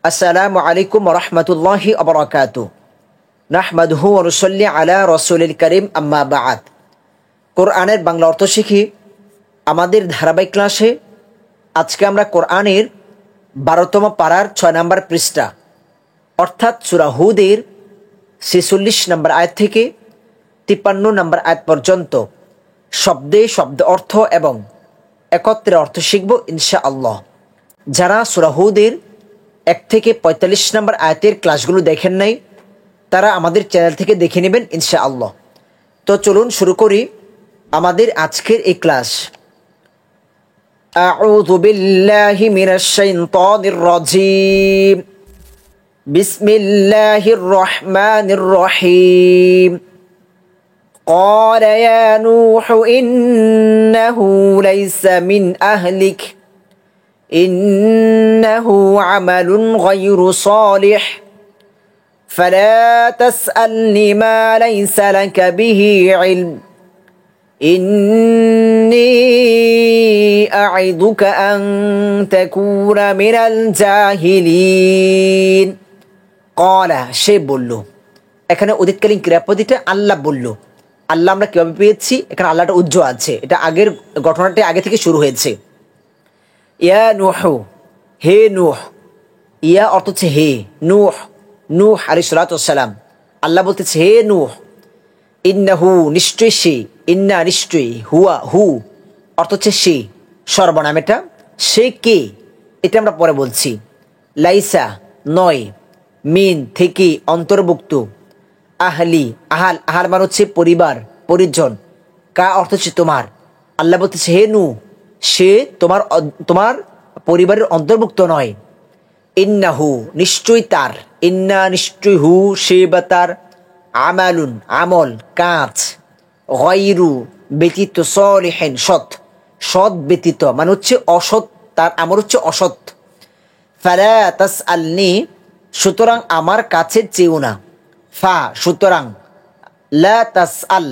আসসালামু আলাইকুম ওয়া রাহমাতুল্লাহি ওয়া বারাকাতুহু। নাহমাদুহু ওয়া নুসাল্লি আলা রাসূলিল কারীম, আম্মা বা'দ। কোরআনের বাংলা অর্থ শিখি আমাদের ধারাবাহিক ক্লাসে। আজকে আমরা কোরআনের 12তম পারার 6 নম্বর পৃষ্ঠা অর্থাৎ সূরা হুদের 46 নম্বর আয়াত থেকে 53 নম্বর আয়াত পর্যন্ত শব্দে শব্দ অর্থ এবং একত্রে অর্থ শিখব ইনশাআল্লাহ। যারা সূরা হুদের 1 থেকে 45 নম্বর আয়াতের ক্লাসগুলো দেখেন নাই তারা আমাদের চ্যানেল থেকে দেখে নেবেন ইনশাআল্লাহ। তো চলুন শুরু করি আমাদের আজকের এই ক্লাস। আউযু বিল্লাহি মিনাশ শাইতানির রাজীম। বিসমিল্লাহির রহমানির রহিম। قال يا نوح إنه ليس من أهلك إنه عمل غير صالح فلا تسألني ما ليس لك به علم إني أعظك أن تكون من الجاهلين قال সে বলল। এখানে অতীতকালীন ক্রিয়াপদটা আল্লাহ বলল। আল্লাহ আমরা কিভাবে পেয়েছি, এখানে আল্লাহটা উজ্জ্বল আছে, এটা আগের ঘটনাটি আগে থেকে শুরু হয়েছে। ইয়া নূহ, হে নূহ। ইয়া অর্থ হচ্ছে হে, নূহ নূহ আলাইহিস সালাতু ওয়াস সালাম। আল্লাহ বলতেছে হে নূহ, ইন্নাহু নিশ্চয়ই সে, ইন্না নিশ্চয়ই, হুয়া হু অর্থ হচ্ছে সে, সর্বনাম এটা। সে কে এটা আমরা পরে বলছি। লাইসা নয়, মিন থেকে অন্তর্ভুক্ত, আহলি আহাল আহাল মানে হচ্ছে পরিবার পরিজন, কা অর্থ হচ্ছে তোমার। আল্লাহ বলতেছে হে নূহ, সে তোমার পরিবারের অন্তর্ভুক্ত নয়। ইন্নাহু নিশ্চয়ই তার, ইন্না নিশ্চয়ই হু সে বা তার, আমালুন আমল কাজ, গায়রু ব্যতীত, সলিহিন সৎ, সৎ ব্যতীত মানে হচ্ছে অসৎ, তার আমল হচ্ছে অসৎ। ফালা তাসআলনি সুতরাং আমার কাছে চেও না, ফা সুতরাং, লা তাসআল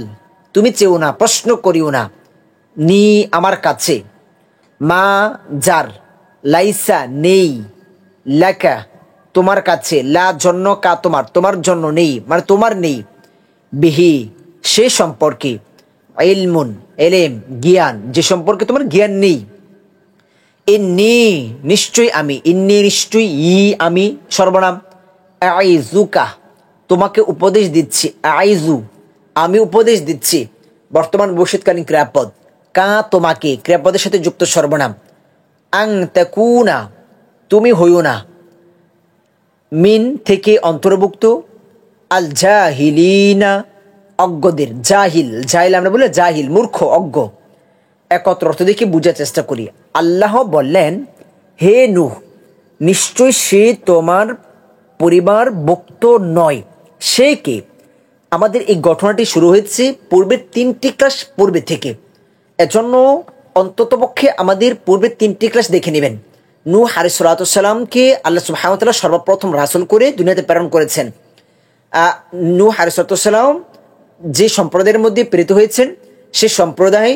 তুমি চেও না, প্রশ্ন করিও না, নি আমার কাছে, মা যার, লাইসা নেই, লাকা তোমার কাছে, লা জন্য, কা তোমার, তোমার জন্য নেই মানে তোমার নেই, বিহি সে সম্পর্কে, ইলমুন এলেম জ্ঞান, যে সম্পর্কে তোমার জ্ঞান নেই। ইন্নী নিশ্চয়ই আমি, ইন্নী নিশ্চয়ই, ই আমি সর্বনাম, আইজুকা তোমাকে উপদেশ দিচ্ছি, আইজু আমি উপদেশ দিচ্ছি, বর্তমান ভবিষ্যৎকালীন ক্রিয়াপদ, কা তোমাকে ক্রিয়াপদের সাথে যুক্ত সর্বনাম, আং তাকুনা তুমি হইও না, মিন থেকে অন্তর্ভুক্ত, আল জাহিলিনা অজ্ঞদের, জাহিল জাহিল আমরা বলি জাহিল মূর্খ অজ্ঞ। একত্র অর্থ দেখে বুঝার চেষ্টা করি। আল্লাহ বললেন হে নূহ নিশ্চয় সে তোমার পরিবার ভুক্ত নয়। সে কে? আমাদের এই ঘটনাটি শুরু হয়েছে পূর্বের 3টি ক্লাস পূর্বে থেকে, এজন্য অন্ততপক্ষে আমাদের পূর্বের 3টি ক্লাস দেখে নেবেন। নূহ আলাইহিস সালাতু ওয়াস সালামকে আল্লাহ সুবহানাহু ওয়া তাআলা সর্বপ্রথম রাসূল করে দুনিয়াতে প্রেরণ করেছেন। নূহ আলাইহিস সালাতু ওয়াস সালাম যে সম্প্রদায়ের মধ্যে প্রেরিত হয়েছেন সে সম্প্রদায়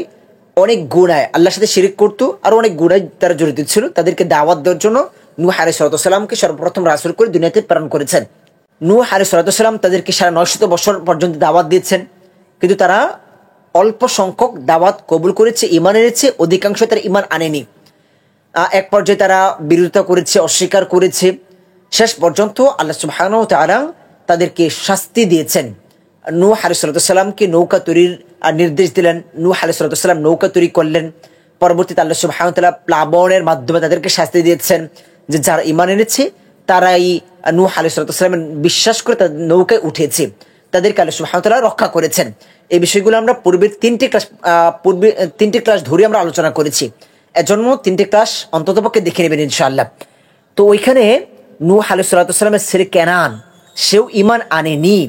অনেক গুনায় আল্লাহর সাথে শিরিক করত, আর অনেক গুনায় তারা জড়িত ছিল। তাদেরকে দাওয়াত দেওয়ার জন্য নূহ আলাইহিস সালাতু ওয়াস সালামকে সর্বপ্রথম রাসূল করে দুনিয়াতে প্রেরণ করেছেন। নূহ আলাইহিস সালাতু ওয়াস সালাম তাদেরকে 950 বছর পর্যন্ত দাওয়াত দিয়েছেন, কিন্তু তারা অল্প সংখ্যক দাওয়াত কবুল করেছে, ঈমান এনেছে, অধিকাংশ তারা ঈমান আনেনি। এক পর্যায়ে তারা বিরোধিতা করেছে, অস্বীকার করেছে। শেষ পর্যন্ত আল্লাহ সুবহানাহু ওয়া তাআলা তাদেরকে শাস্তি দিয়েছেন। নূহ আলাইহিস সালাতু ওয়াস সালামকে নৌকা তৈরির নির্দেশ দিলেন। নূহ আলাইহিস সালাতু ওয়াস সালাম নৌকা তৈরি করলেন। পরবর্তীতে আল্লাহ সুবহানাহু ওয়া তাআলা প্লাবনের মাধ্যমে তাদেরকে শাস্তি দিয়েছেন যে যারা ঈমান এনেছে তারাই নূহ আলাইহিস সালাতু ওয়াস সালামের বিশ্বাস করে তাদের নৌকায় উঠেছে, তাদেরকে আল্লাহ সুবহানাহু ওয়া তাআলা রক্ষা করেছেন। এই বিষয়গুলো আমরা পূর্বে 3টি ক্লাস ধরে আমরা আলোচনা করেছি, এজন্য 3টি ক্লাস অন্ততপক্ষে দেখে নেবেন ইনশাআল্লাহ। তো ওইখানে নূহ আলাইহিস সালাতু ওয়াস সালামের ছেলে কেনান, সেও ঈমান আনেনি,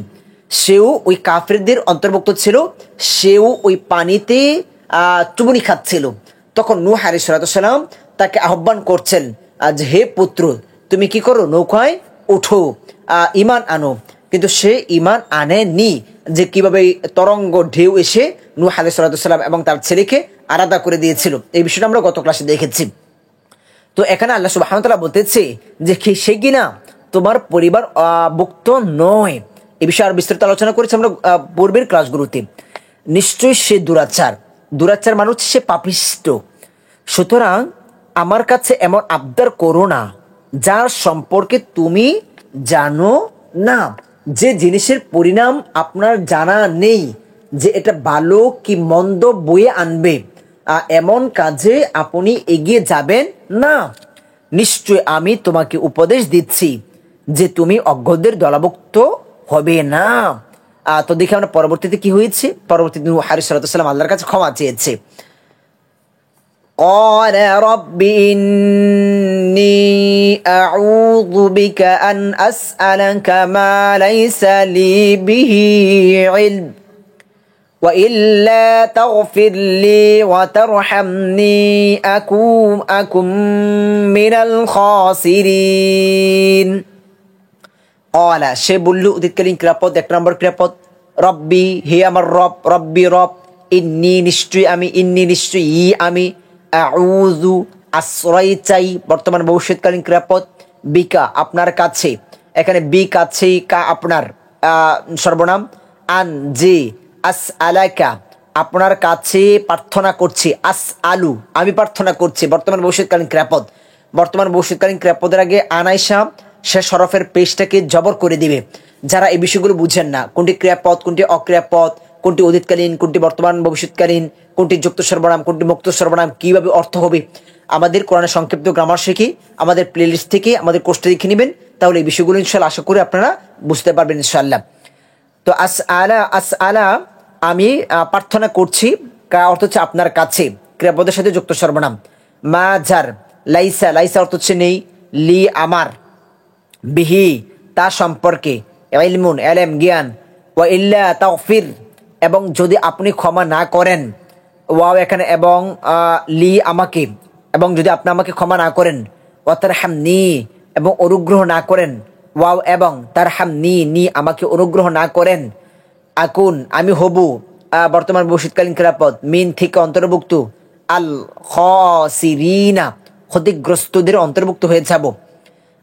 সেও ওই কাফেরদের অন্তর্ভুক্ত ছিল, সেও ওই পানিতে চুবুনি খাচ্ছিল। তখন নূহ আলাইহিস সালাতু ওয়াস সালাম তাকে আহ্বান করছেন যে হে পুত্র তুমি কি করো, নৌকায় ওঠো, ঈমান আনো। কিন্তু সে ঈমান আনেনি, যে কিভাবে তরঙ্গ ঢেউ এসে নূহ আলাইহিস সালাতু ওয়াস সালাম এবং তার ছেলেকে আলাদা করে দিয়েছিল। এই বিষয়টা আমরা গত ক্লাসে দেখেছি। তো এখানে আল্লাহ সুবহানাহু ওয়া তাআলা বলতেছে যে সে কিনা তোমার পরিবার ভুক্ত নয়। এ বিষয়ে আর বিস্তারিত আলোচনা করেছি আমরা পূর্বের ক্লাসগুলোতে। নিশ্চয়ই সে দুরাচার মানুষ, সে পাপিষ্ট। সুতরাং আমার কাছে এমন আবদার করো না যার সম্পর্কে তুমি জানো না, যে জিনিসের পরিণাম আপনার জানা নেই যে এটা ভালো কি মন্দ বয়ে আনবে, এমন কাজে আপনি এগিয়ে যাবেন না। নিশ্চয় আমি তোমাকে উপদেশ দিচ্ছি যে তুমি অজ্ঞদের দলভুক্ত হবে না। তো দেখি আমরা পরবর্তীতে কি হয়েছে। পরবর্তীতে নূহ আলাইহিস সালাম আল্লাহর কাছে ক্ষমা চেয়েছে। قال رب إني أعوذ بك أن أسألك ما ليس لي به علم وإلا تغفر لي وترحمني أكن من الخاسرين। قال সে বলল, উদিতকালীন ক্রিয়াপদ, এক নম্বর ক্রিয়াপদ, রব্বি হে আমার রব, রব্বি রব, ইন্নি নিশ্চয়ই আমি, ইন্নি নিশ্চয়ই আমি, আউযু আশ্রয় চাই, বর্তমান ভবিষ্যৎকালীন ক্রিয়াপদ, বিকা আপনার কাছে, এখানে বি কাছে, কা আপনার সর্বনাম, আন যে, আস আলাকা আপনার কাছে প্রার্থনা করছি, আস আলু আমি প্রার্থনা করছি, বর্তমান ভবিষ্যৎকালীন ক্রিয়াপদ। বর্তমান ভবিষ্যৎকালীন ক্রিয়াপদের আগে আনাইসা সে সরফের পেশটাকে জবর করে দিবে। যারা এই বিষয়গুলো বুঝেন না, কোনটি ক্রিয়াপদ, কোনটি অক্রিয়াপদ, কোনটি অতীতকালীন, কোনটি বর্তমান ভবিষ্যৎকালীন, কোনটি যুক্ত সর্বনাম, কোনটি মুক্ত সর্বনাম, কিভাবে অর্থ হবে, আমাদের কোরআনের সংক্ষিপ্ত গ্রামার শিখি আমাদের প্লেলিস্ট থেকে আমাদের কোর্সটা দেখে নেবেন, তাহলে এই বিষয়গুলো ইনশাআল্লাহ আশা করি আপনারা বুঝতে পারবেন ইনশাআল্লাহ। তো আস আলা আমি প্রার্থনা করছি, অর্থ হচ্ছে আপনার কাছে, ক্রিয়াপদের সাথে যুক্ত সর্বনাম। মা যার, লাইসা অর্থ হচ্ছে নেই, লি আমার, বিহি তা সম্পর্কে, ইলমুন এলেম জ্ঞান, ওয়া ইল্লা তাগফির এবং যদি আপনি ক্ষমা না করেন, ওয়াও এখানে এবং, লি আমাকে এবং যদি আপনি আমাকে ক্ষমা না করেন, ওয়া তারহামনি এবং অনুগ্রহ না করেন, ওয়াও এবং তারহামনি নি আমাকে অনুগ্রহ না করেন, আকুন আমি হবু, বর্তমান ভবিষ্যৎকালীন ক্রিয়াপদ, মিন থেকে অন্তর্ভুক্ত, আল খাসিরিনা ক্ষতিগ্রস্তদের অন্তর্ভুক্ত হয়ে যাব।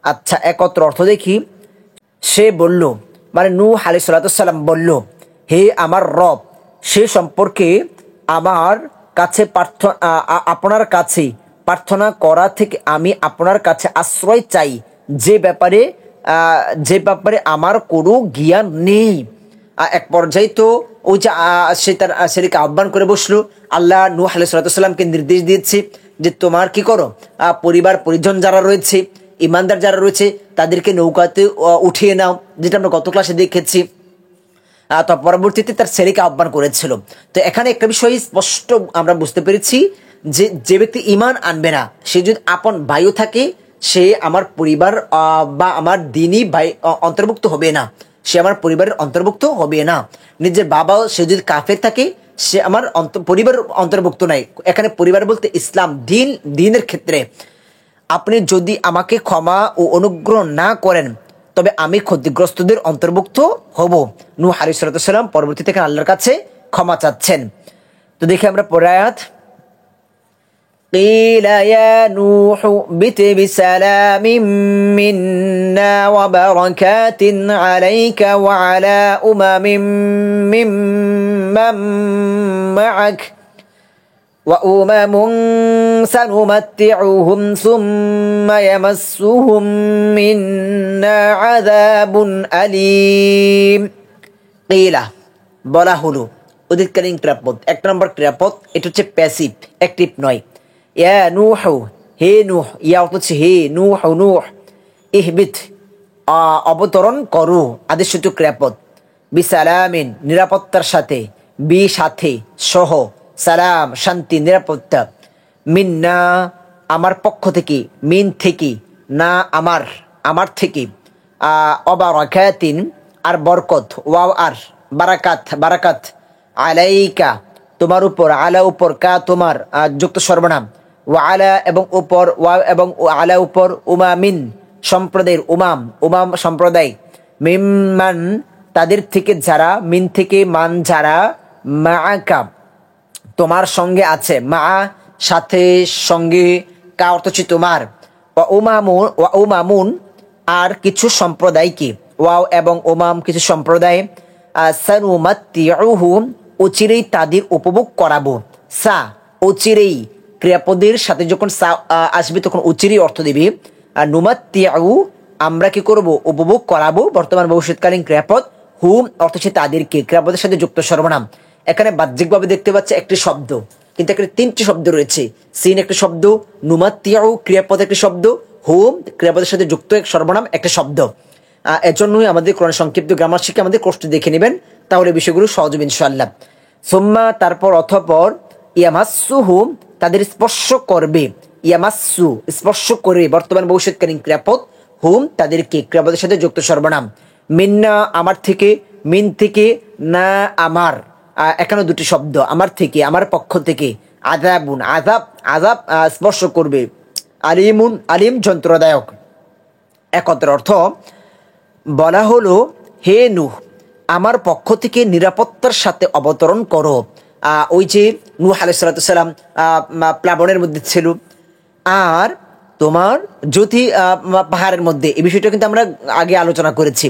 আচ্ছা, একত্র অর্থ দেখি। সে বলল, মানে নূহ আলাইহিস সালাম বলল, হে আমার রব, সে সম্পর্কে আমার কাছে আপনার কাছে প্রার্থনা করা থেকে আমি আপনার কাছে আশ্রয় চাই, যে ব্যাপারে আমার কোনো জ্ঞান নেই। এক পর্যায়ে তো ওই যে সে তার ছেলেকে আহ্বান করে বসলো। আল্লাহ নূহ আলাইহিস সালামকে নির্দেশ দিয়েছে যে তোমার কি করো, পরিবার পরিজন যারা রয়েছে, ইমানদার যারা রয়েছে তাদেরকে নৌকাতে উঠিয়ে নাও, যেটা আমরা গত ক্লাসে দেখেছি। তো পরবর্তীতে তার ছেলেকে আহ্বান করেছিল। তো এখানে একটা বিষয় স্পষ্ট আমরা বুঝতে পেরেছি যে যে ব্যক্তি ইমান আনবে না, সে যদি আপন ভাইও থাকে, সে আমার পরিবার বা আমার দিনই ভাই অন্তর্ভুক্ত হবে না, সে আমার পরিবারের অন্তর্ভুক্ত হবে না। নিজের বাবাও সে যদি কাফের থাকে, সে আমার পরিবার অন্তর্ভুক্ত নাই। এখানে পরিবার বলতে ইসলাম দিনের ক্ষেত্রে আপনি যদি আমাকে ক্ষমা ও অনুগ্রহ না করেন, তবে আমি ক্ষতিগ্রস্তদের অন্তর্ভুক্ত হব। নূহ আলাইহিস সালাম পরবর্তী থেকে আল্লাহর কাছে ক্ষমা চাচ্ছেন। তো দেখি আমরা পরের আয়াত। قيل يا نوح اهبط بسلام منا وبركات عليك وعلى ممن معك وأمم سنمتعهم ثم يمسهم منا عذاب أليم। قيل বলা হলো, অতীতকালীন ক্রিয়াপদ, এক নম্বর ক্রিয়াপদ, এটা হচ্ছে প্যাসিভ, অ্যাক্টিভ নয়। ইয়া নূহ হে নূহ, ইয়া অর্থ হচ্ছে হে, নূহ নূহ, ইহবিত অবতরণ করো, আদেশসূচক ক্রিয়াপদ, বিসালামিন নিরাপত্তার সাথে, বি সাথে, সহ, সালাম শান্তি নিরাপত্তা, মিন্না আমার পক্ষ থেকে, মিন থেকে, না আমার থেকে, অবারাকাতিন আর বরকত, ওয়াও আর বারাকাত, আলাইকা তোমার উপর, আলা উপর, কা তোমার যুক্ত সর্বনাম, ওয়া আলা এবং উপর, ওয়া এবং আলা উপর, উমামিন সম্প্রদায়ের, উমাম সম্প্রদায়, মিম্মান তাদের থেকে যারা, মিন থেকে মান যারা, মাআকা তোমার সঙ্গে আছে, মা সাথে, সঙ্গে, কা অর্থ হচ্ছে তোমার, ওয়া উমামুন আর কিছু সম্প্রদায়কে, ওয়াও এবং ওমাম কিছু সম্প্রদায়, সানুমাত্তিউহুম অচিরেই তাদের উপভোগ করাবো। সা অচিরেই, ক্রিয়াপদের সাথে যখন সা আসবে তখন অচিরেই অর্থ দেবে। আর নুমাত্তিউ আমরা কি করব, উপভোগ করাবো, বর্তমান ভবিষ্যৎকালীন ক্রিয়াপদ। হুম অর্থ হচ্ছে তাদেরকে, ক্রিয়াপদের সাথে যুক্ত সর্বনাম। এখানে বাহ্যিকভাবে দেখতে পাচ্ছে একটি শব্দ, কিন্তু এখানে তিনটি শব্দ রয়েছে। সিন একটা শব্দ, নুমাত্তিউ ক্রিয়াপদ একটা শব্দ, হুম ক্রিয়াপদের সাথে যুক্ত এক সর্বনাম একটা শব্দ। এজন্যই আমাদের কোরআন সংক্ষিপ্ত গ্রামার শিখে আমাদের কোর্সটি দেখে নেবেন, তাহলে বিষয়গুলো সহজ হবে ইনশাআল্লাহ। সুম্মা তারপর অতঃপর, ইয়ামাসসুহুম তাদের স্পর্শ করবে, ইয়ামাসসু স্পর্শ করবে বর্তমান ভবিষ্যৎকালীন ক্রিয়াপদ, হুম তাদেরকে ক্রিয়াপদের সাথে যুক্ত সর্বনাম। মিন্না আমার থেকে, মিন থেকে, না আমার, এখানে দুটি শব্দ, আমার থেকে আমার পক্ষ থেকে, আযাবুন আযাব আযাব স্পর্শ করবে, আলিমুন আলিম যন্ত্রদায়ক। একত্র অর্থ বলা হলো, হে নূহ আমার পক্ষ থেকে নিরাপত্তার সাথে অবতরণ করো। ওই যে নূহ আলাইহিস সালাম প্লাবনের মধ্যে ছিল, আর তোমার জ্যোতি পাহাড়ের মধ্যে, এই বিষয়টা কিন্তু আমরা আগে আলোচনা করেছি।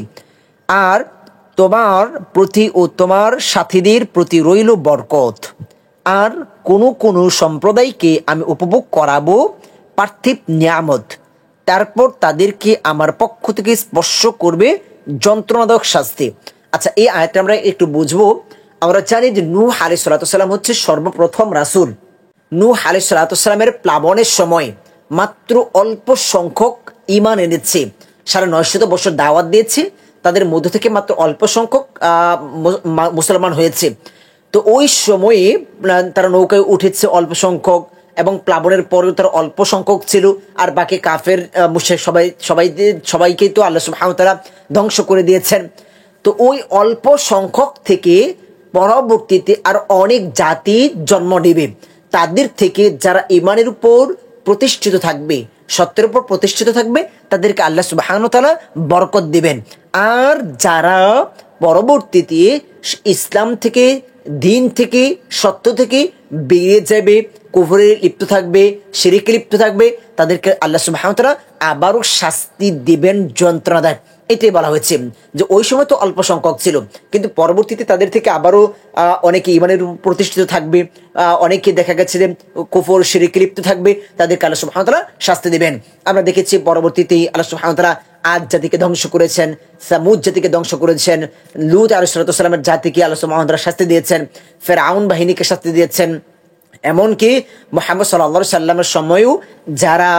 আর তোমার প্রতি ও তোমার সাথীদের প্রতি রইল বরকত, আর কোন কোন সম্প্রদায়কে আমি উপভোগ করাবো পার্থিব নিয়ামত, তারপর তাদেরকে আমার পক্ষ থেকে স্পর্শ করবে যন্ত্রণাদায়ক শাস্তি। আচ্ছা, এই আয়াতটা আমরা একটু বুঝবো। আমরা জানি যে নূহ আলাইহিস সালাম হচ্ছে সর্বপ্রথম রাসূল। নূহ আলাইহিস সালামের প্লাবনের সময় মাত্র অল্প সংখ্যক ঈমান এনেছে, ৯৫০ বছর দাওয়াত দিয়েছে, তাদের মধ্য থেকে মাত্র অল্প সংখ্যক মুসলমান হয়েছে। তো ওই সময়ে তারা নৌকায় উঠেছে অল্প সংখ্যক, এবং প্লাবনের পরেও তারা অল্প সংখ্যক ছিল, আর বাকি কাফের মুশরিক সবাইকে তো আল্লাহ সুবহানাহু ওয়া তাআলা ধ্বংস করে দিয়েছেন। তো ওই অল্প সংখ্যক থেকে পরবর্তীতে আর অনেক জাতি জন্ম নেবে, তাদের থেকে যারা ঈমানের উপর প্রতিষ্ঠিত থাকবে, সত্যের উপর প্রতিষ্ঠিত থাকবে, তাদেরকে আল্লাহ সুবহানাহু ওয়া তাআলা বরকত দিবেন। আর যারা পরবর্তীতে ইসলাম থেকে, দিন থেকে, সত্য থেকে বেরিয়ে যাবে, কুফরে লিপ্ত থাকবে, শিরকে লিপ্ত থাকবে, তাদেরকে আল্লাহ সুবহানাহু ওয়া তাআলা আবারও শাস্তি দিবেন যন্ত্রণাদায়ক। এটাই বলা হয়েছে যে ওই সময় তো অল্প সংখ্যক ছিল, কিন্তু পরবর্তীতে তাদের থেকে আবারও অনেকে ঈমানের প্রতিষ্ঠিত থাকবে, অনেকে দেখা গেছে যে কুফর শিরকে লিপ্ত থাকবে, তাদেরকে আল্লাহ সুবহানাহু ওয়া তাআলা শাস্তি দিবেন। আমরা দেখেছি পরবর্তীতে আল্লাহ সুবহানাহু ওয়া তাআলা আদ জাতিকে ধ্বংস করেছেন, সামুদ জাতিকে ধ্বংস করেছেন, লূত আলাইহিস সালামের জাতিকে আল্লাহ সুবহানাহু ওয়া তাআলা শাস্তি দিয়েছেন, ফিরআউন বাহিনীকে শাস্তি দিয়েছেন। এমনকি মুহাম্মদ সাল্লাল্লাহু আলাইহি সাল্লামের সময়ও যারা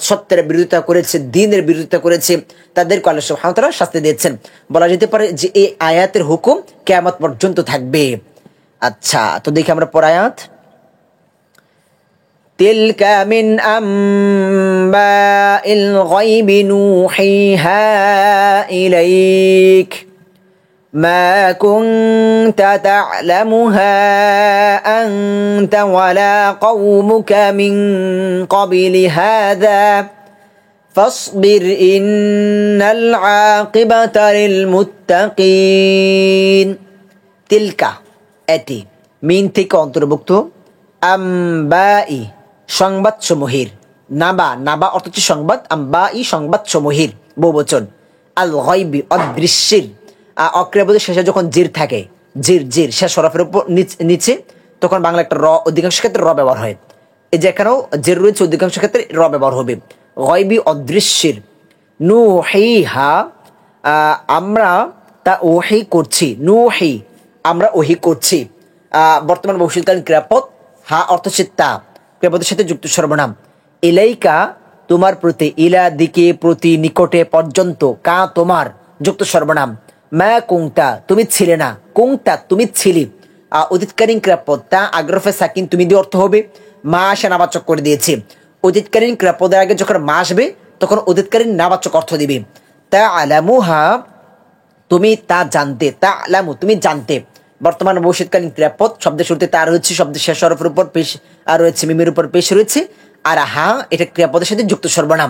সত্যের বিরোধিতা করেছে, দ্বীনের বিরোধিতা করেছে, তাদেরকে আল্লাহ সুবহানাহু ওয়া তাআলা শাস্তি দিয়েছেন। বলা যেতে পারে যে এই আয়াতের হুকুম কিয়ামত পর্যন্ত থাকবে। আচ্ছা, তো দেখি আমরা পর আয়াত। তিলকা মিন আম্বাইল গায়বি নূহিহা ইলাইক ما كنت تعلمها أنت ولا قومك من قبل هذا فاصبر إن العاقبة للمتقين। তিলকা এটি, মিন থেকে অন্তর্ভুক্ত, আম্বাই সংবাদ সমূহের, নাবা নাবা অর্থ হচ্ছে সংবাদ, আম্বাই সংবাদ সমূহের বহুবচন, আল গায়বি অদৃশ্যের। অক্রিয়াপদের শেষে যখন জির থাকে, জির জির শেষ হরফের উপর নিচে, তখন বাংলা একটা র, অধিকাংশ ক্ষেত্রে র ব্যবহার হয়। এই যে এখানেও জির রয়েছে, অধিকাংশ ক্ষেত্রে র ব্যবহার হবে। গায়বি অদৃশ্যের, নূহিহা আমরা তা ওহী করছি, নূহি আমরা ওহী করছি। বর্তমান ভবিষ্যৎকালীন ক্রিয়াপদ, হা অর্থ হচ্ছে তা, ক্রিয়াপদের সাথে যুক্ত সর্বনাম। ইলাইকা তোমার প্রতি, ইলা দিকে, প্রতি নিকটে, পর্যন্ত, কা তোমার যুক্ত সর্বনাম। মা কুংতা তুমি ছিলে না, কুংতা তুমি ছিলি, অতীতকালীন ক্রিয়াপদ, তা আগ্রফে সাকিন তুমি দিয়ে অর্থ হবে, মা আসে নাবাচক করে দিয়েছে। অতীতকালীন ক্রিয়াপদের আগে যখন মা আসবে তখন অতীতকালীন নাবাচক অর্থ দিবে। তা আলামুহা তুমি তা জানতে, তা আলামু তুমি জানতে। বর্তমান ভবিষ্যৎকালীন ক্রিয়াপদ, শব্দের শুরুতে তা রয়েছে, শব্দের শেষ হরফের উপর পেশ রয়েছে, মিমের উপর পেশ রয়েছে, আর হা এটা ক্রিয়াপদের সাথে যুক্ত সর্বনাম।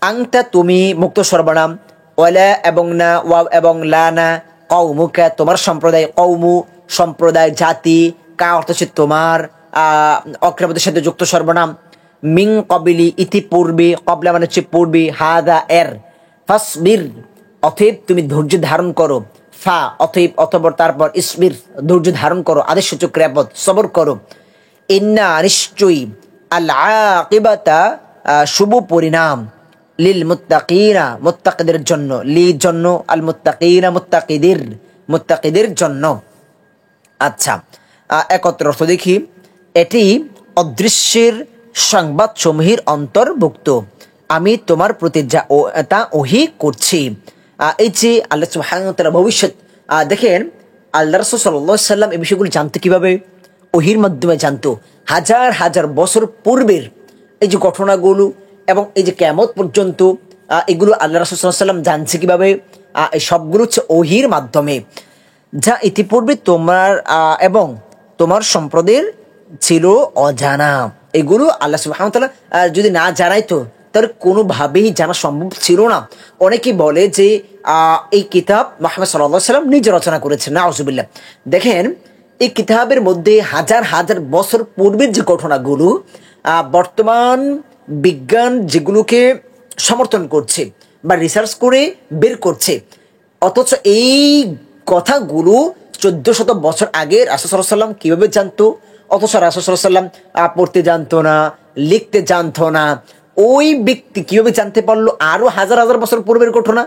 আংতা তুমি মুক্ত সর্বনাম, ওয়ালা এবং না, ওয়াও এবং লা না, কওমুকা তোমার সম্প্রদায়, কওমু সম্প্রদায়, জাতি, কা অর্থ হচ্ছে তোমার, অক্রিয়াপদের সাথে যুক্ত সর্বনাম। মিং কবিলি ইতিপূর্বে, কবলা মানে হচ্ছে পূর্বে, হাদা এর, ফাসবির অতএব তুমি ধৈর্য ধারণ করো, ফা অতএব অতঃপর তারপর ইসবির ধৈর্য ধারণ করো, আদেশসূচক ক্রিয়াপদ সবর করো, ইন্না নিশ্চয়ই, আল আকিবাতা শুভ পরিণাম, লিল মুত্তাকিনা মুত্তাকিদের জন্য, লি জন্য, আল মুত্তাকিনা মুত্তাকিদের জন্য। আচ্ছা, একত্র অর্থ দেখি। এটি অদৃশ্যের সংবাদ সমূহের অন্তর্ভুক্ত, আমি তোমার প্রতি তা ওহী করছি। এই যে আল্লাহ সুবহানাহু ওয়া তাআলা ভবিষ্যৎ, দেখেন আল্লাহ রাসূল সাল্লাল্লাহু আলাইহি সাল্লাম এই বিষয়গুলো জানতো কিভাবে? ওহীর মাধ্যমে জানতো। হাজার হাজার বছর পূর্বের এই যে ঘটনাগুলো এবং এই যে কিয়ামত পর্যন্ত এগুলো আল্লাহ রাসূল সাল্লাল্লাহু আলাইহি সাল্লাম জানছে কিভাবে? এই সবগুলো হচ্ছে ওহীর মাধ্যমে, যা ইতিপূর্বে তোমার এবং তোমার সম্প্রদায়ের ছিল অজানা। এগুলো আল্লাহ সুবহানাহু ওয়া তাআলা যদি না জানাইতো তাহলে কোনোভাবেই জানা সম্ভব ছিল না। অনেকেই বলে যে এই কিতাব মুহাম্মদ সাল্লাল্লাহু আলাইহি ওয়াসাল্লাম নিজে রচনা করেছেন, নাউজুবিল্লাহ। দেখেন এই কিতাবের মধ্যে হাজার হাজার বছর পূর্বের যে ঘটনাগুলো বর্তমান বিজ্ঞান যেগুলোকে সমর্থন করছে বা রিসার্চ করে বের করছে, অথচ এই কথাগুলো 1400 বছর আগে রাসূল সাল্লাল্লাহু আলাইহি ওয়াসাল্লাম কিভাবে জানতো? অথচ রাসূল সাল্লাল্লাহু আলাইহি ওয়াসাল্লাম পড়তে জানতো না, লিখতে জানতো না। ওই ব্যক্তি কিভাবে জানতে পারলো আরো হাজার হাজার বছর পূর্বের ঘটনা?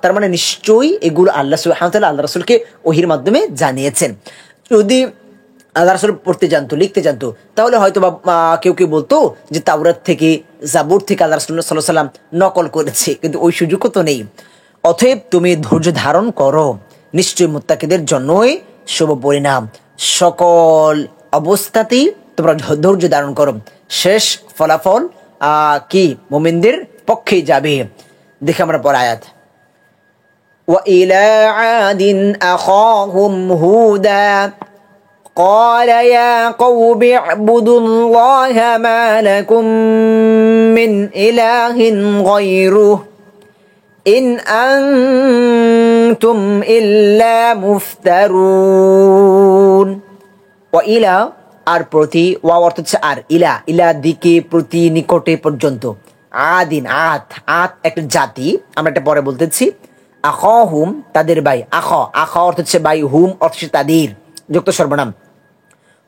তার মানে নিশ্চয়ই এগুলো আল্লাহ সুবহানাহু ওয়া তাআলা আল্লাহ রাসূলকে ওহীর মাধ্যমে জানিয়েছেন। যদি আল্লাহ রাসূল পড়তে জানতো, লিখতে জানতো, তাহলে হয়তো বা কেউ কেউ বলতো যে তাওরাত থেকে, জাবুর থেকে আল্লাহ রাসূল সাল্লাল্লাহু আলাইহি ওয়াসাল্লাম নকল করেছে, কিন্তু ওই সুযোগও তো নেই। অতএব তুমি ধৈর্য ধারণ করো, নিশ্চয়ই মুত্তাকিদের জন্যই শুভ পরিণাম। সকল অবস্থাতেই তোমরা ধৈর্য ধারণ করো, শেষ ফলাফল কি মুমিনদের পক্ষেই যাবে। দেখে আমরা পর আয়াত। وإلى عاد أخاهم هودا قال يا قوم اعبدوا الله ما لكم من إله غيره إن أنتم إلا مفترون। وإلى আর প্রতি, ওয়া অর্থ হচ্ছে আর, ইলা ইলা দিকে, প্রতি, নিকটে, পর্যন্ত। আদিন আত একটা জাতি, আমরা এটা পরে বলতেছি। আখাহুম তাদের ভাই, আখা অর্থ হচ্ছে ভাই, হুম অর্থ হচ্ছে তাদের, যুক্ত সর্বনাম।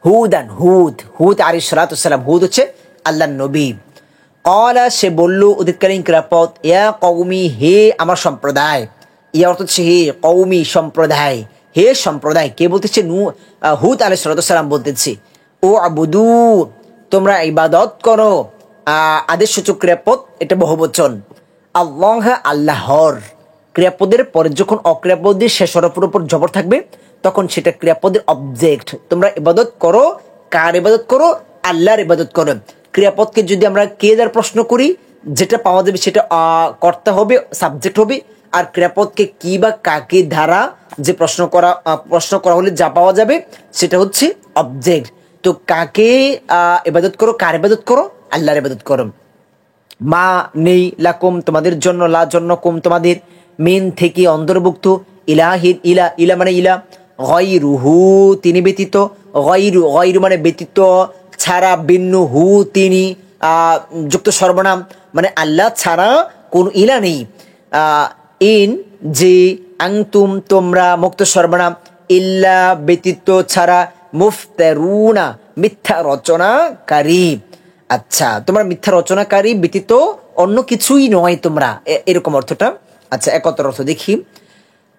হুদান হুদ আলাইহিস সালাতু ওয়াস সালাম, হুদ হচ্ছে আল্লাহর নবী। ক্বালা সে বলল, উদিতকালীন ক্রিয়াপদ, ইয়া কওমি হে আমার সম্প্রদায়। ইয়া অর্থ হচ্ছে হে, কওমি সম্প্রদায়, হে সম্প্রদায়। কে বলতেছে? হুদ আলাইহিস সালাতু ওয়াস সালাম বলতেছে। ও আবুদু তোমরা ইবাদত করো, আদেশসূচক ক্রিয়াপদ, এটা বহুবচন। আল্লাহ আল্লাহর, ক্রিয়াপদের পরে যখন অক্রিয়াপদের শেষ হরফের উপর জবর থাকবে তখন সেটা ক্রিয়াপদের অবজেক্ট। তোমরা ইবাদত করো, কার ইবাদত করো? আল্লাহর ইবাদত করো। ক্রিয়াপদকে যদি আমরা কে দ্বারা প্রশ্ন করি, যেটা পাওয়া যাবে সেটা কর্তা হবে, সাবজেক্ট হবে। আর ক্রিয়াপদকে কি বা কাকে দ্বারা যে প্রশ্ন করা হলে যা পাওয়া যাবে সেটা হচ্ছে অবজেক্ট। তো কাকে ইবাদত করো, কার ইবাদত করো? আল্লাহর ইবাদত করো। মা নেই, লাকুম তোমাদের জন্য, লা জন্য, কুম তোমাদের, মিন থেকে অন্তর্ভুক্ত, ইলাহিন ইলা মানে ইলা, গায়রুহু তিনি ব্যতীত, গায়রু মানে ব্যতীত, ছাড়া, ভিন্ন, হু তিনি, যুক্ত সর্বনাম মানে আল্লাহ ছাড়া কোন ইলা নেই। ইন যে, আনতুম তোমরা, মুক্ত সর্বনাম, ইল্লা ব্যতীত, ছাড়া, মুফতারুনা মিথ্যা রচনাকারী। আচ্ছা, তোমরা মিথ্যা রচনাকারী ব্যতীত অন্য কিছুই নয় তোমরা, এরকম অর্থটা। আচ্ছা, একত্র অর্থ দেখি।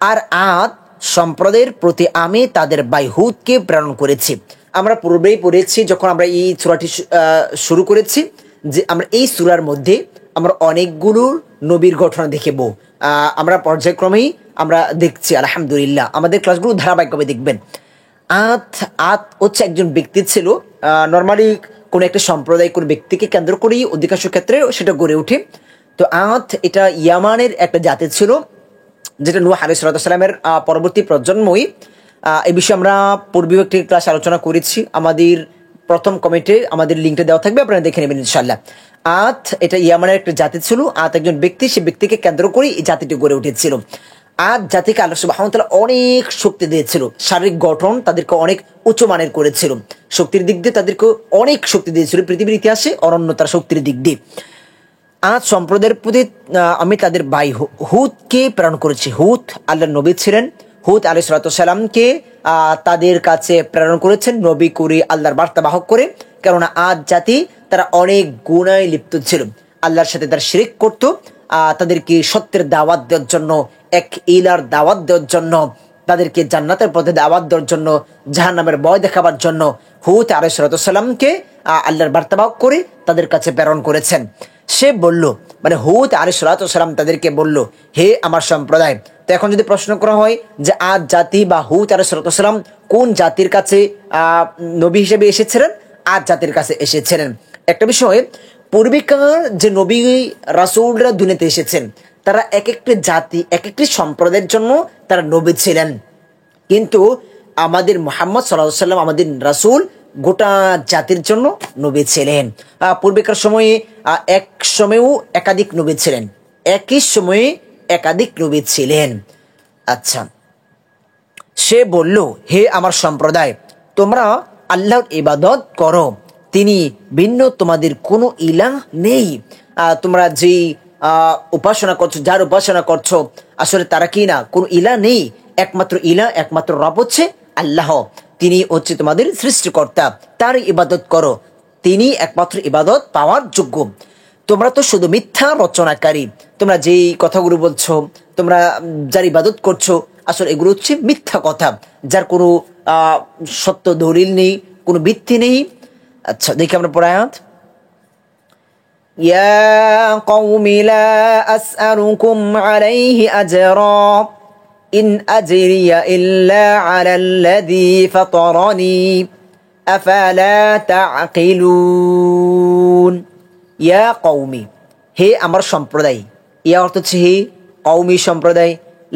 আর আদ সম্প্রদায়ের প্রতি আমি তাদের ভাই হুদকে প্রেরণ করেছি। আমরা পূর্বেই পড়েছি যখন আমরা এই সূরাটি শুরু করেছি, যে আমরা এই সূরার মধ্যে আমরা অনেকগুলো নবীর ঘটনা দেখব। আমরা পর্যায়ক্রমেই আমরা দেখছি, আলহামদুলিল্লাহ। আমাদের ক্লাসগুলো ধারাবাহিকভাবে দেখবেন। আদ হচ্ছে একজন ব্যক্তি ছিল। নর্মালি কোনো একটা সম্প্রদায় কোনো ব্যক্তিকে কেন্দ্র করেই অধিকাংশ ক্ষেত্রে সেটা গড়ে ওঠে। তো আদ এটা ইয়ামানের একটা জাতি ছিল, যেটা নূহ আলাইহিস সালামের পরবর্তী প্রজন্মই। এই বিষয়ে আমরা পূর্বেও একটি ক্লাস আলোচনা করেছি। আমাদের প্রথম কমেন্টে আমাদের লিঙ্কটা দেওয়া থাকবে, আপনারা দেখে নেবেন ইনশাআল্লাহ। আদ এটা ইয়ামানের একটা জাতি ছিল। আদ একজন ব্যক্তি, সে ব্যক্তিকে কেন্দ্র করে এই জাতিটি গড়ে উঠেছিল। আদ জাতিকে আল্লাহ সুবহানাহু ওয়া তাআলা অনেক শক্তি দিয়েছিল, শারীরিক গঠন তাদেরকে অনেক উচ্চ মানের করেছিল, শক্তির দিক দিয়ে তাদেরকে অনেক শক্তি দিয়েছিল, পৃথিবীর ইতিহাসে অনন্যতার শক্তির দিক দিয়ে। আদ সম্প্রদায়ের প্রতি আমি তাদের ভাই হুদকে প্রেরণ করেছি। হুদ আল্লাহর নবী ছিলেন। হুদ আলাইহিস সালামকে তাদের কাছে প্রেরণ করেছেন নবী করে, আল্লাহর বার্তাবাহক করে। কেননা আদ জাতি তারা অনেক গুনায় লিপ্ত ছিল, আল্লাহর সাথে তারা শিরক করত। তাদেরকে সত্যের দাওয়াত দেওয়ার জন্য, এক ইলার দাওয়াত দেওয়ার জন্য, তাদেরকে জান্নাতের পথে দাওয়াত দেওয়ার জন্য, জাহান্নামের ভয় দেখাবার জন্য হুদ আলাইহিস সালামকে আল্লাহর বার্তাবাহক করে তাদের কাছে প্রেরণ করেছেন। সে বলল, মানে হুদ আলাইহিস সালাম তাদেরকে বলল, হে আমার সম্প্রদায়। তো এখন যদি প্রশ্ন করা হয় যে আদ জাতি বা হুদ আলাইহিস সালাম কোন জাতির কাছে নবী হিসেবে এসেছিলেন? আদ জাতির কাছে এসেছিলেন। একটা বিষয়, পূর্বিকার যে নবী রাসূলরা দুনিয়াতে এসেছেন, তারা এক একটি জাতি, এক একটি সম্প্রদায়ের জন্য তারা নবী ছিলেন। কিন্তু আমাদের মুহাম্মদ সাল্লাল্লাহু আলাইহি ওয়াসাল্লাম, আমাদের রাসূল, গোটা জাতির জন্য নবী ছিলেন। পূর্বেকার সময়ে এক সময়েও একাধিক নবী ছিলেন, একই সময়ে একাধিক নবী ছিলেন। আচ্ছা, সে বলল, হে আমার সম্প্রদায়, তোমরা আল্লাহর ইবাদত করো, তিনি ভিন্ন তোমাদের কোনো ইলাহ নেই। তোমরা যেই উপাসনা করছো, যার উপাসনা করছো, আসলে তারা কি না, কোনো ইলাহ নেই। একমাত্র ইলাহ, একমাত্র রব হচ্ছে আল্লাহ। তিনি হচ্ছে তোমাদের সৃষ্টিকর্তা, তার ইবাদত করো, তিনি একমাত্র ইবাদত পাওয়ার যোগ্য। তোমরা তো শুধু মিথ্যা রচনাকারী। তোমরা যেই কথাগুলো বলছো, তোমরা যার ইবাদত করছো, আসলে এগুলো হচ্ছে মিথ্যা কথা, যার কোনো সত্য দলিল নেই, কোনো ভিত্তি নেই। আচ্ছা, দেখি আমরা পড়া আয়াত। ইয়া কওমি লা আসআলুকুম আলাইহি আজরা ইন আজরিয়া ইল্লা আলাল্লাযী ফাতারানি আফালা তা'কিলুন। ইয়া কওমি, হে আমার সম্প্রদায়। ইয়া অর্থ হচ্ছে হে, কওমি সম্প্রদায়।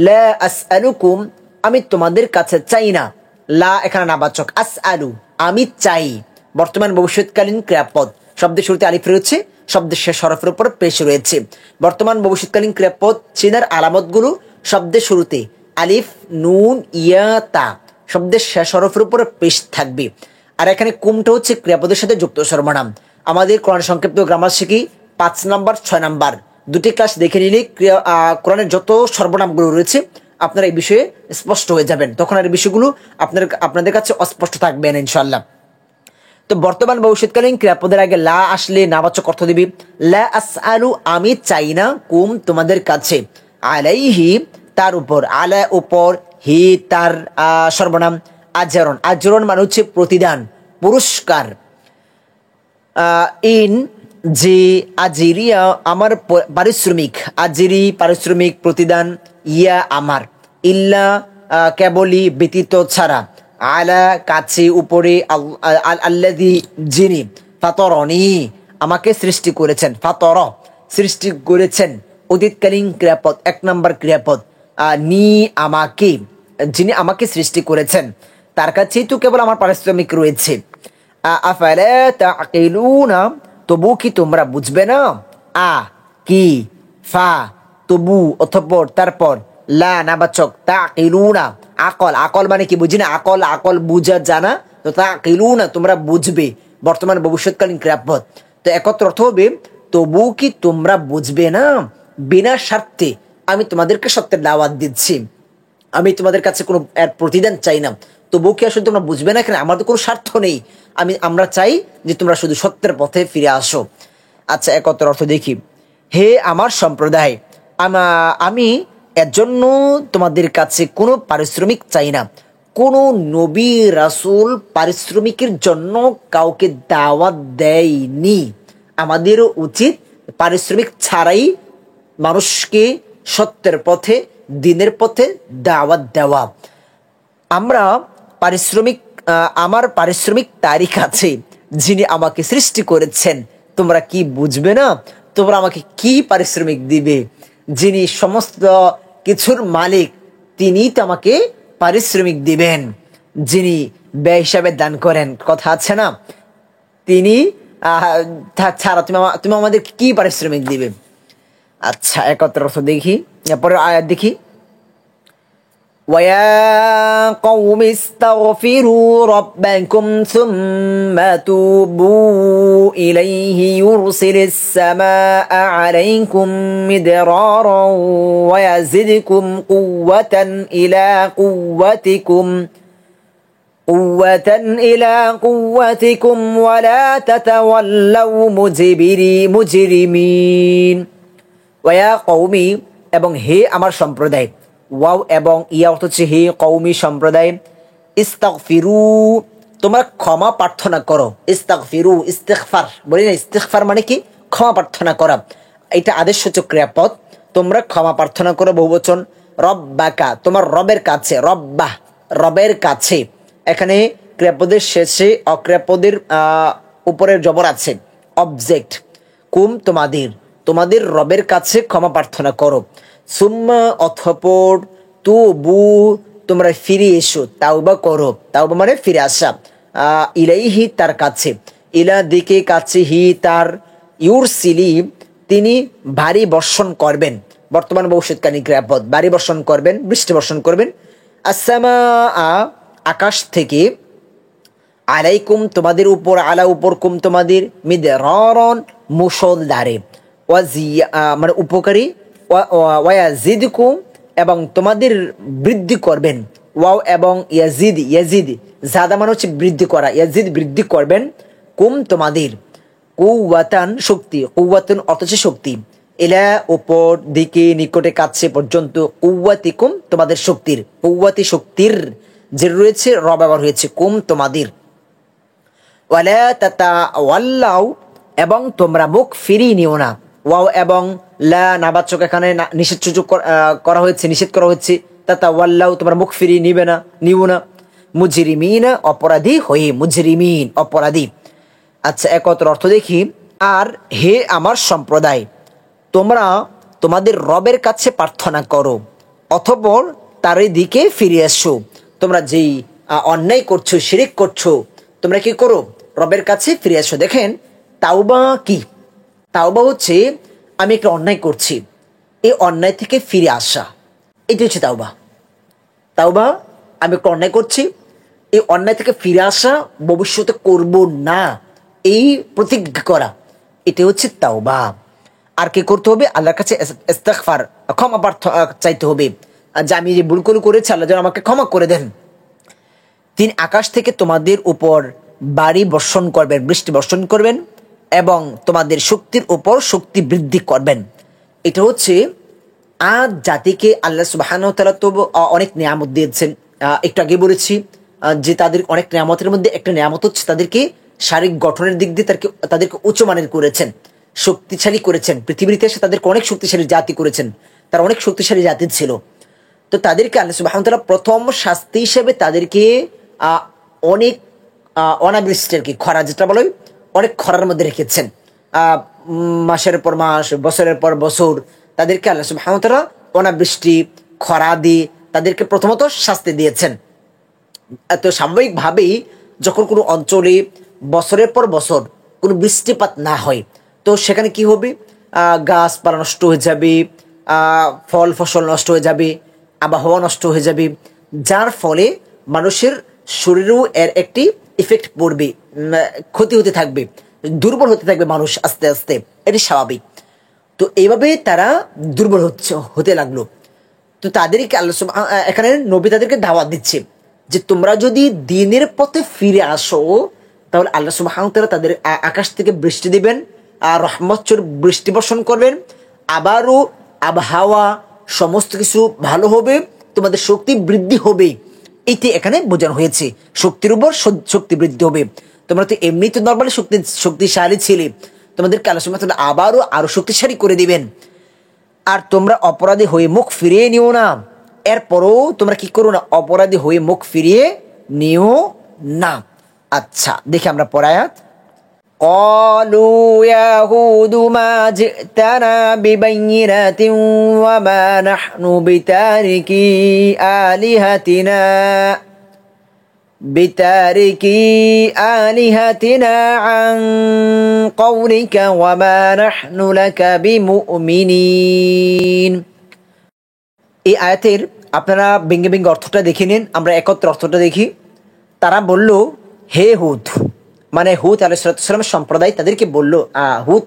লা আসআলুকুম, আমি তোমাদের কাছে চাই না। লা এখানে নাবাচক, আসআলু আমি চাই, বর্তমান ভবিষ্যৎকালীন ক্রিয়াপদ। শব্দের শুরুতে আলিফ রয়েছে, শব্দের শেষ হরফের উপর পেশ রয়েছে। বর্তমান ভবিষ্যৎকালীন ক্রিয়াপদ চিনার আলামতগুলো শব্দের শুরুতে আলিফ, নুন, ইয়া, তা শব্দের শেষ হরফের উপর পেশ থাকবে। আর এখানে কুমটা হচ্ছে ক্রিয়াপদের সাথে যুক্ত সর্বনাম। আমাদের কোরআন সংক্ষিপ্ত গ্রামার শিখি 5 নাম্বার 6 নাম্বার দুটি ক্লাস দেখে নিলে কোরআনের যত সর্বনামগুলো রয়েছে আপনারা এই বিষয়ে স্পষ্ট হয়ে যাবেন, তখন আর এই বিষয়গুলো আপনাদের কাছে অস্পষ্ট থাকবে না ইনশাআল্লাহ। তো বর্তমান ভবিষ্যৎকালীন ক্রিয়াপদের আগে লা আসলে নাবাচক অর্থ দিবি। লা আসআলু আমি চাই না, কুম তোমাদের কাছে, আলাইহি তার উপর, আলা উপর, হি তার সর্বনাম, আজরন, আজরন মানে হচ্ছে প্রতিদান, পুরস্কার। ইন যে আজিরিয়া আমার পারিশ্রমিক, আজিরি পারিশ্রমিক প্রতিদান, ইয়া আমার, ইল্লা কেবলই ব্যতীত ছাড়া, আলা কাছে উপরে, আল্লাযী যিনি, ফাতরনি আমাকে সৃষ্টি করেছেন, ফাতর সৃষ্টি করেছেন, অতীতকালীন ক্রিয়াপদ 1 নাম্বার ক্রিয়াপদ, নি আমাকে, যিনি আমাকে সৃষ্টি করেছেন, তার কাছেই তো কেবল আমার পারিশ্রমিক রয়েছে। আফালা তাকিলুনা, তবু কি তোমরা বুঝবে না? আ কি, ফা তবু অতঃপর, তারপর লা নাবাচক, তাকিলুনা আকল, আকল মানে কি বুঝি না, আকল আকল বুঝা জানা, তো তাকিলুনা তোমরা বুঝবে, বর্তমান ভবিষ্যৎকালীন ক্রিয়াপদ। তো একত্র অর্থ হবে, তবু কি তোমরা বুঝবে না? বিনা স্বার্থে আমি তোমাদেরকে সত্যের দাওয়াত দিচ্ছি, আমি তোমাদের কাছে কোনো প্রতিদান চাই না, তবুও কি আসলে তোমরা বুঝবে না? এখানে আমার তো কোনো স্বার্থ নেই, আমরা চাই যে তোমরা শুধু সত্যের পথে ফিরে আসো। আচ্ছা, একত্র অর্থ দেখি। হে আমার সম্প্রদায়, আমি এর জন্য তোমাদের কাছে কোনো পারিশ্রমিক চাই না। কোনো নবী রাসূল পারিশ্রমিকের জন্য কাউকে দাওয়াত দেয়নি। আমাদেরও উচিত পারিশ্রমিক ছাড়াই মানুষকে সত্যের পথে, দিনের পথে দাওয়াত দেওয়া। আমরা পারিশ্রমিক, আমার পারিশ্রমিক তারিখ আছে, যিনি আমাকে সৃষ্টি করেছেন। তোমরা কি বুঝবে না? তোমরা আমাকে কি পারিশ্রমিক দিবে? যিনি সমস্ত কিছুর মালিক, তিনি তো আমাকে পারিশ্রমিক দিবেন। যিনি ব্যয় হিসাবে দান করেন, কথা আছে না, তিনি ছাড়া তুমি আমাদের কি পারিশ্রমিক দিবে? আচ্ছা, একত্র অর্থ দেখি, পরের আয়াত দেখি। ويا قوم استغفروا ربكم ثم توبوا إليه يرسل السماء عليكم مدرارا ويزدكم قوة إلى قوتكم ولا تتولوا مجرمين ওয়া কওমি এবং হে আমার সম্প্রদায়, ওয়াও এবং ইয়া অর্থ হচ্ছে হে কওমি সম্প্রদায়, ইস্তাগফিরু তোমরা ক্ষমা প্রার্থনা করো। ইস্তাগফিরু ইস্তিগফার বলি না, ইস্তিগফার মানে কি ক্ষমা প্রার্থনা করা, এটা আদেশসূচক ক্রিয়াপদ। তোমরা ক্ষমা প্রার্থনা করো বহুবচন। রব্বাকা তোমার রবের কাছে, রব্বাহ রবের কাছে, এখানে ক্রিয়াপদের শেষে অক্রিয়াপদের উপরের জবর আছে, অবজেক্ট। কুম তোমাদের, তোমাদের রবের কাছে ক্ষমা প্রার্থনা করো। সুম্মা অথপর, তু বু তোমরা ফিরে এসো, তাওবা করো, তাওবা মানে ফিরে আসা, ইলাইহি তার কাছে, ইলা দিকে কাছে, হি তার, ইউরসিলি তিনি ভারী বর্ষণ করবেন, বর্তমান ভবিষ্যৎকালীন ক্রিয়াপদ, ভারী বর্ষণ করবেন, বৃষ্টি বর্ষণ করবেন। আসসামা আকাশ থেকে, আলাইকুম তোমাদের উপর, আলা উপর, কুম তোমাদের, মিদরারন মুষলধারে, মানে উপকারী, ওয়াজিদকুম এবং তোমাদের বৃদ্ধি করবেন, ওয়াও এবং ইয়াজিদ, ইয়াজিদ জাদা মানে হচ্ছে বৃদ্ধি করা, ইয়াজিদ বৃদ্ধি করবেন, কুম তোমাদের, কুওয়াতান শক্তি, কুওয়াতুন অর্থ হচ্ছে শক্তি, ইলা উপর, দিকে, নিকটে, কাছে, পর্যন্ত, কুওয়াতিকুম তোমাদের শক্তির, কুওয়াতি শক্তির যে রয়েছে র ব্যবহার হয়েছে, কুম তোমাদের। ওয়ালা তাতাওয়াল্লাউ এবং তোমরা মুখ ফিরিয়ে নিও না, ওয়াও এবং লা নাবাচক এখানে নিষেধ সূচক করা হয়েছে, নিষেধ করা হয়েছে। তাতাওয়াল্লাউ তোমরা মুখ ফিরিয়ে নিবে না, নিও না। মুজরিমিন অপরাধী হয়ে, মুজরিমিন অপরাধী। আচ্ছা একত্র অর্থ দেখি। আর হে আমার সম্প্রদায়, তোমরা তোমাদের রবের কাছে প্রার্থনা করো, অতঃপর তার দিকে ফিরে এসো। তোমরা যেই অন্যায় করছো, শিরিক করছো, তোমরা কি করো, রবের কাছে ফিরে এসো। দেখেন তাওবা কি, তাওবা হচ্ছে আমি একটা অন্যায় করছি, এই অন্যায় থেকে ফিরে আসা, এটি হচ্ছে তাওবা। তাওবা আমি একটা অন্যায় করছি, এই অন্যায় থেকে ফিরে আসা, ভবিষ্যতে করব না, এই প্রতিজ্ঞা করা, এটা হচ্ছে তাওবা। আর কি করতে হবে, আল্লাহর কাছে ইস্তিগফার ক্ষমা চাইতে হবে, যে আমি যে ভুলগুলো করেছি আল্লাহ যেন আমাকে ক্ষমা করে দেন। তিনি আকাশ থেকে তোমাদের উপর বাড়ি বর্ষণ করবেন, বৃষ্টি বর্ষণ করবেন এবং তোমাদের শক্তির উপর শক্তি বৃদ্ধি করবেন। এটা হচ্ছে আজ জাতিকে আল্লাহ সুবহানাহু ওয়া তাআলা তো অনেক নিয়ামত দিয়েছেন। একটু আগে বলেছি যে তাদের অনেক নিয়ামতের মধ্যে একটা নিয়ামত হচ্ছে তাদেরকে শারীরিক গঠনের দিক দিয়ে তাদেরকে উচ্চমানের করেছেন, শক্তিশালী করেছেন। পৃথিবীর ইতিহাসে তাদেরকে অনেক শক্তিশালী জাতি করেছেন, তারা অনেক শক্তিশালী জাতি ছিল। তো তাদেরকে আল্লাহ সুবহানাহু ওয়া তাআলা প্রথম শাস্তি হিসেবে তাদেরকে অনেক অনাবৃষ্টি, আর কি খরা যেটা বলে, অনেক খরার মধ্যে রেখেছেন। মাসের পর মাস, বছরের পর বছর তাদেরকে আল্লাহ সুবহানাহু ওয়া তাআলা অনাবৃষ্টি, খরা দিয়ে তাদেরকে প্রথমত শাস্তি দিয়েছেন। এত সাময়িকভাবেই যখন কোনো অঞ্চলে বছরের পর বছর কোনো বৃষ্টিপাত না হয়, তো সেখানে কি হবে, গাছপালা নষ্ট হয়ে যাবে, ফল ফসল নষ্ট হয়ে যাবে, আবহাওয়া নষ্ট হয়ে যাবে, যার ফলে মানুষের শরীরেও এর একটি ইফেক্ট পড়বে, ক্ষতি হতে থাকবে, দুর্বল হতে থাকবে মানুষ আস্তে আস্তে, এটি স্বাভাবিক। তো এইভাবে তারা দুর্বল হতে লাগলো। তো তাদেরকে আল্লাহ এখানে নবী তাদেরকে দাওয়াত দিচ্ছে যে তোমরা যদি দিনের পথে ফিরে আসো, তাহলে আল্লাহ সুবহানাহু ওয়া তাআলা তাদের আকাশ থেকে বৃষ্টি দিবেন, আর রহমতের বৃষ্টি বর্ষণ করবেন, আবারও আবহাওয়া সমস্ত কিছু ভালো হবে, তোমাদের শক্তি বৃদ্ধি হবে। এইটি এখানে বোঝানো হয়েছে, শক্তির উপর শক্তি বৃদ্ধি হবে। তোমরা তো এমনি তো নর্মালি শক্তিশালী ছিলে, তোমাদেরকে আল্লাহ সুবহানাহু ওয়া তাআলা আরো শক্তিশালী করে দিবেন। আর তোমরা অপরাধী হয়ে মুখ ফিরিয়ে নিও না, এরপরও তোমরা কি করো না, অপরাধী হয়ে মুখ ফিরিয়ে নিও না। আচ্ছা দেখি আমরা পড়ায়াত। قالوا يا هود ما جئتنا ببينة وما نحن بتاركي آلهتنا عن قولك وما نحن لك بمؤمنين। এই আয়াতের আপনারা ব্যঙ্গে ব্যঙ্গে অর্থটা দেখে নিন, আমরা একত্র অর্থটা দেখি। তারা বলল, হে হুদ, মানে হুদ আলাইহিসসালামের সম্প্রদায় তাদেরকে বলল, হুদ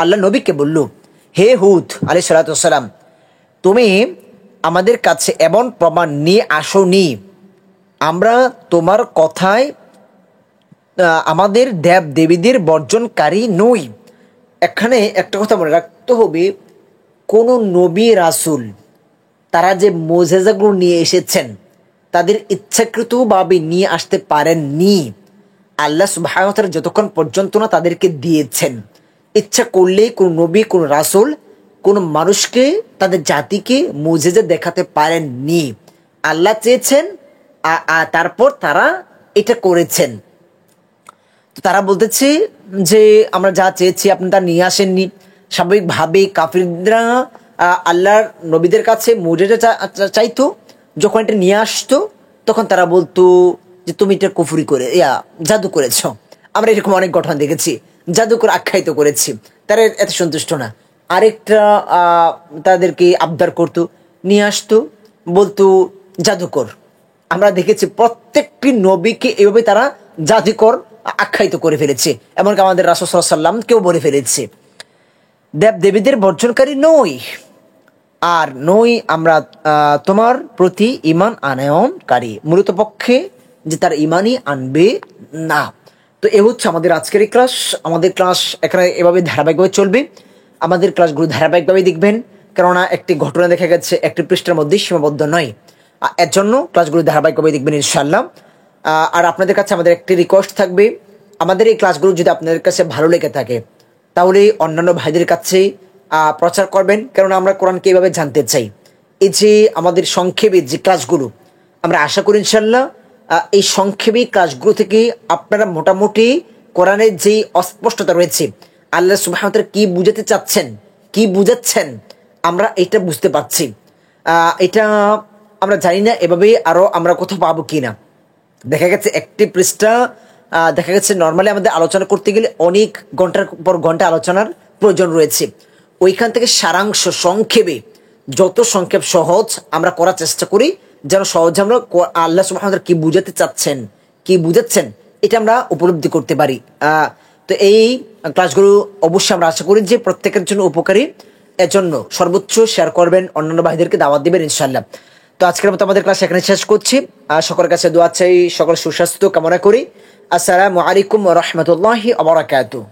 আল্লাহ নবীকে বলল, হে হুদ আলাইহিসসালাম, তুমি আমাদের কাছে এমন প্রমাণ নিয়ে আসোনি, আমরা তোমার কথায় আমাদের দেব দেবীদের বর্জনকারী নই। এখানে একটা কথা মনে রাখতে হবে, কোনো নবী রাসূল তারা যে মুজিজাগুলো নিয়ে এসেছেন তাদের ইচ্ছাকৃতভাবে নিয়ে আসতে পারেননি। আল্লাহ সুবহানাহু ওয়া তাআলা যতক্ষণ পর্যন্ত না তাদেরকে দিয়েছেন, ইচ্ছা করলেই কোনো নবী, কোনো রাসূল, কোনো মানুষকে, তাদের জাতিকে মুজিজা দেখাতে পারেননি। আল্লাহ চেয়েছেন, তারপর তারা এটা করেছেন। তো তারা বলতেছে যে আমরা যা চেয়েছি আপনি তা নিয়ে আসেননি। স্বাভাবিকভাবে কাফিররা আল্লাহর নবীদের কাছে মুজিজা চাইতো, যখন এটা নিয়ে আসতো তখন তারা বলতো যে তুমি এটা কুফরি করে জাদু করেছ। আমরা এরকম অনেক ঘটনা দেখেছি, জাদু করে আখ্যায়িত করেছি। তারা এত সন্তুষ্ট না, আরেকটা তাদেরকে আবদার করতো, নিয়ে আসতো, বলতো জাদুকর। আমরা দেখেছি প্রত্যেকটি নবীকে এভাবে তারা জাদুকর আখ্যায়িত করে ফেলেছে, এমনকি আমাদের রাসূল সাল্লাল্লাহু আলাইহি ওয়াসাল্লাম কেউ বলে ফেলেছে। দেব দেবীদের বর্জনকারী নই, আর নই আমরা তোমার প্রতি ঈমান আনয়নকারী, মূলত পক্ষে যে তার ঈমানই আনবে না। তো এ হচ্ছে আমাদের আজকের এই ক্লাস। আমাদের ক্লাস এখানে এভাবে ধারাবাহিকভাবে চলবে, আমাদের ক্লাসগুলো ধারাবাহিকভাবে দেখবেন, কেননা একটি ঘটনা দেখা গেছে একটি পৃষ্ঠার মধ্যেই সীমাবদ্ধ নয়। এর জন্য ক্লাসগুলো ধারাবাহিকভাবে দেখবেন ইনশাআল্লাহ। আর আপনাদের কাছে আমাদের একটি রিকোয়েস্ট থাকবে, আমাদের এই ক্লাসগুলো যদি আপনাদের কাছে ভালো লেগে থাকে তাহলে অন্যান্য ভাইদের কাছে প্রচার করবেন, কেননা আমরা কোরআনকে এইভাবে জানতে চাই। এই যে আমাদের সংক্ষেপে যে ক্লাসগুলো, আমরা আশা করি ইনশাআল্লাহ এই সংক্ষেপে ক্লাসগুলো থেকে আপনারা মোটামুটি কোরআনের যেই অস্পষ্টতা রয়েছে, আল্লাহ সুবহানাহু ওয়া তাআলা কি বুঝাতে চাচ্ছেন, কি বুঝাচ্ছেন, আমরা এটা বুঝতে পারছি। এটা আমরা জানি না এভাবে আরও আমরা কোথাও পাবো কি না। দেখা গেছে একটি পৃষ্ঠা দেখা গেছে নর্মালি আমাদের আলোচনা করতে গেলে অনেক ঘন্টার পর ঘন্টা আলোচনার প্রয়োজন রয়েছে। ওইখান থেকে সারাংশ সংক্ষেপে, যত সংক্ষেপ সহজ আমরা করার চেষ্টা করি, যেন সহজে আমরা আল্লাহ সুবহানাহু ওয়া তাআলা কি বুঝাতে চাচ্ছেন, কি বুঝাচ্ছেন, এটা আমরা উপলব্ধি করতে পারি। তো এই ক্লাসগুলো অবশ্যই আমরা আশা করি যে প্রত্যেকের জন্য উপকারী। এজন্য সর্বোচ্চ শেয়ার করবেন, অন্যান্য ভাইদেরকে দাওয়াত দিবেন ইনশাআল্লাহ। তো আজকের মতো আমাদের ক্লাস এখানে শেষ করছি। সকলের কাছে দোয়া চাই, সকল সুস্বাস্থ্য কামনা করি। আসসালামু আলাইকুম ওয়া রাহমাতুল্লাহি ওয়া বারাকাতুহু।